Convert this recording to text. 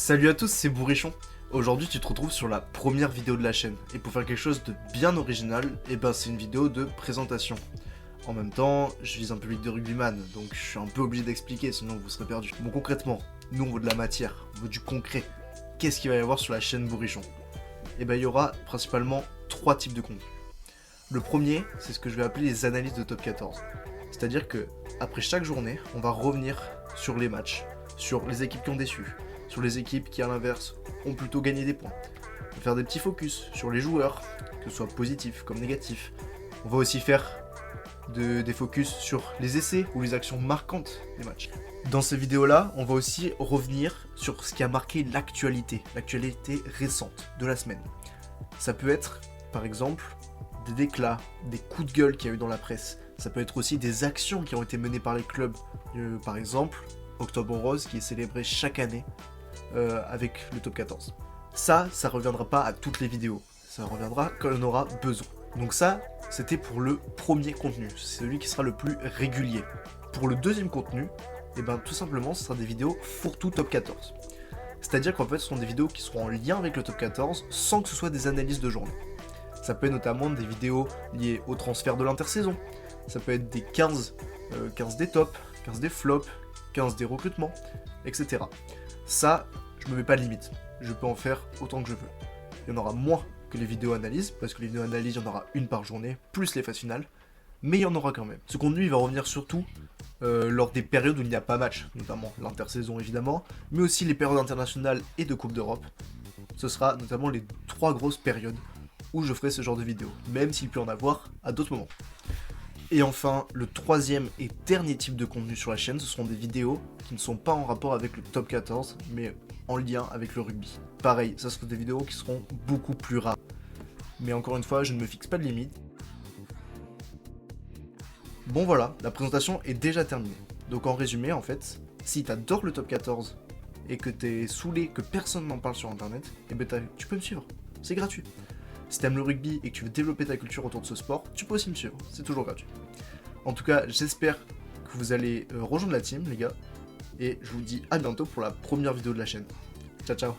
Salut à tous, c'est Bourrichon. Aujourd'hui tu te retrouves sur la première vidéo de la chaîne. Et pour faire quelque chose de bien original, c'est une vidéo de présentation. En même temps, je vise un public de rugbyman, donc je suis un peu obligé d'expliquer, sinon vous serez perdu. Bon, concrètement, nous on veut de la matière, on veut du concret. Qu'est-ce qu'il va y avoir sur la chaîne Bourrichon? Il y aura principalement 3 types de contenus. Le premier, c'est ce que je vais appeler les analyses de top 14. C'est-à-dire que après chaque journée, on va revenir sur les matchs, sur les équipes qui ont déçu, sur les équipes qui, à l'inverse, ont plutôt gagné des points. On va faire des petits focus sur les joueurs, que ce soit positifs comme négatifs. On va aussi faire des focus sur les essais ou les actions marquantes des matchs. Dans ces vidéos-là, on va aussi revenir sur ce qui a marqué l'actualité récente de la semaine. Ça peut être, par exemple, des déclats, des coups de gueule qu'il y a eu dans la presse. Ça peut être aussi des actions qui ont été menées par les clubs. Par exemple, Octobre Rose qui est célébré chaque année avec le top 14. Ça reviendra pas à toutes les vidéos. Ça reviendra quand on aura besoin. Donc ça, c'était pour le premier contenu. C'est celui qui sera le plus régulier. Pour le deuxième contenu, tout simplement, ce sera des vidéos fourre-tout top 14. C'est-à-dire qu'en fait, ce sont des vidéos qui seront en lien avec le top 14 sans que ce soit des analyses de journée. Ça peut être notamment des vidéos liées au transfert de l'intersaison. Ça peut être des 15 des tops, 15 des flops, 15 des recrutements, etc. Ça, je me mets pas de limite. Je peux en faire autant que je veux. Il y en aura moins que les vidéos analyses, parce que les vidéos analyses, il y en aura une par journée, plus les phases finales, mais il y en aura quand même. Ce contenu, il va revenir surtout lors des périodes où il n'y a pas match, notamment l'intersaison évidemment, mais aussi les périodes internationales et de Coupe d'Europe. Ce sera notamment les 3 grosses périodes où je ferai ce genre de vidéos, même s'il peut en avoir à d'autres moments. Et enfin, le troisième et dernier type de contenu sur la chaîne, ce seront des vidéos qui ne sont pas en rapport avec le top 14, mais en lien avec le rugby. Pareil, ça sera des vidéos qui seront beaucoup plus rares. Mais encore une fois, je ne me fixe pas de limite. Bon voilà, la présentation est déjà terminée. Donc en résumé, en fait, si t'adores le top 14 et que t'es saoulé, que personne n'en parle sur internet, tu peux me suivre, c'est gratuit. Si t'aimes le rugby et que tu veux développer ta culture autour de ce sport, tu peux aussi me suivre, c'est toujours gratuit. En tout cas, j'espère que vous allez rejoindre la team, les gars, et je vous dis à bientôt pour la première vidéo de la chaîne. Ciao, ciao.